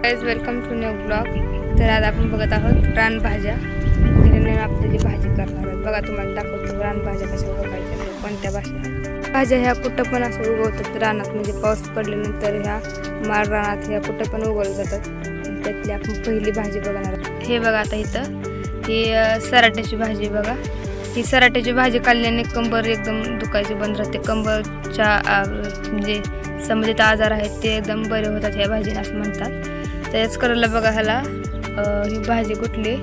Guys welcome to new blog. तर आज आपण बघत आहोत रानभाज्या। घरी आपल्याला भाजी करणार आहोत। बघा तुम्हाला दाखवतो रानभाज्या कशा उगवायच्या, कोणत्या भाज्या ह्या कुठं पण असं उगवतात रानात, म्हणजे पाऊस पडल्यानंतर ह्या माळ रानात ह्या कुठं पण उगवल्या जातात। त्यातली आपण पहिली भाजी बघणार आहोत। हे बघा आता इथं ही सराट्याची भाजी बघा। ही सराट्याची भाजी खाल्ल्याने कंबर एकदम दुखायची बंद राहते। कंबरच्या म्हणजे संबंधित आजार आहेत ते एकदम बरे होतात ह्या भाजीने असं म्हणतात। त्याच करायला बघा ह्याला ही भाजी कुठली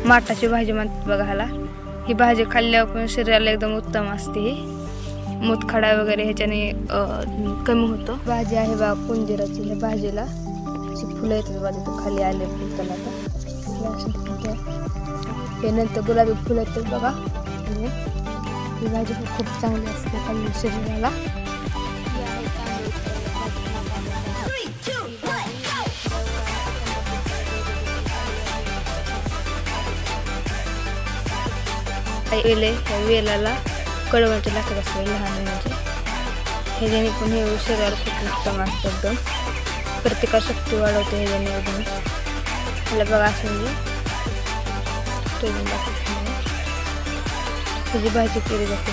माठाची भाजी म्हणतात बघा ह्याला। ही भाजी खाल्ल्यावर पण शरीराला एकदम उत्तम असते। मूतखडा वगैरे ह्याच्याने कमी होतो। भाजी आहे बघा कुंजिराची। ह्या भाजीला अशी फुलं येतात बघा, खाली आले फुल त्याला हे नंतर गुलाबी फुलं येतात बघा। आणि ही भाजी खूप चांगली असते खाल्ली शरीराला। वेलाला कडवणचे लागत असते लहान म्हणजे ह्याच्याने पण हे शरीराला खूप उत्तम असतं। एकदम प्रतिकारशक्ती वाढवते ह्याच्याने एकदम। ह्याला बघा असं म्हणजे ह्याची भाजी केली जाते,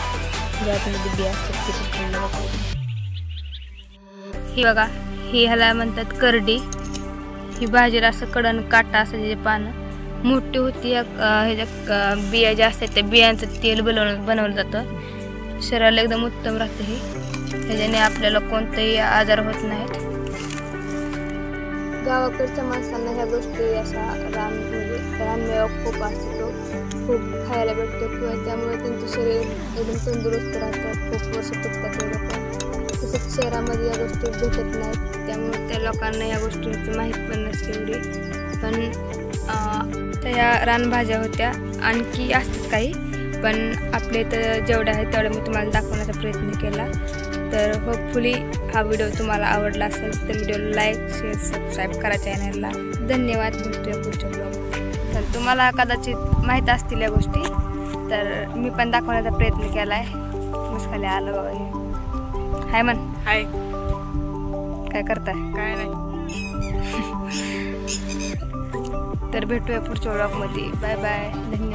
ज्यातमध्ये बी असतात ती पण खाल्लं जाते। ही बघा ही ह्याला म्हणतात करडी। ही भाजीला असं कडन काटा असं त्याचे पानं मोठी होती। ह्याच्या बिया ज्या असतात त्या बियांचं तेल बनवलं जातं। शरीराला एकदम उत्तम राहते हे। ह्याच्याने आपल्याला कोणतेही आजार होत नाहीत। गावाकडच्या माणसांना ह्या गोष्टी अशा रानमेवा खूप असतो, खूप खायला भेटतो किंवा त्यामुळे त्यांचं शरीर एकदम तंदुरुस्त राहतं, खूप वर्ष टिकतात हे लोक। तसंच शहरामध्ये या गोष्टी भेटत नाहीत, त्यामुळे त्या लोकांना या गोष्टींची माहीत पण नसते एवढी। पण त्या रानभाज्या होत्या, आणखी असतात काही, पण आपले इथं जेवढ्या आहेत तेवढ्या मी तुम्हाला दाखवण्याचा प्रयत्न केला। तर होपफुली हा व्हिडिओ तुम्हाला आवडला असेल तर व्हिडिओला लाईक शेअर सबस्क्राईब करा चॅनलला। धन्यवाद। भेटूया पुढच्या ब्लॉग। तर तुम्हाला कदाचित माहीत असतील या गोष्टी, तर मी पण दाखवण्याचा प्रयत्न केला आहे। मस्त खाली आलं बघा हे। हाय म्हण। हाय। काय करताय? काय नाही। तर भेटूया पुढच्या व्लॉगमध्ये। Bye bye. धन्यवाद।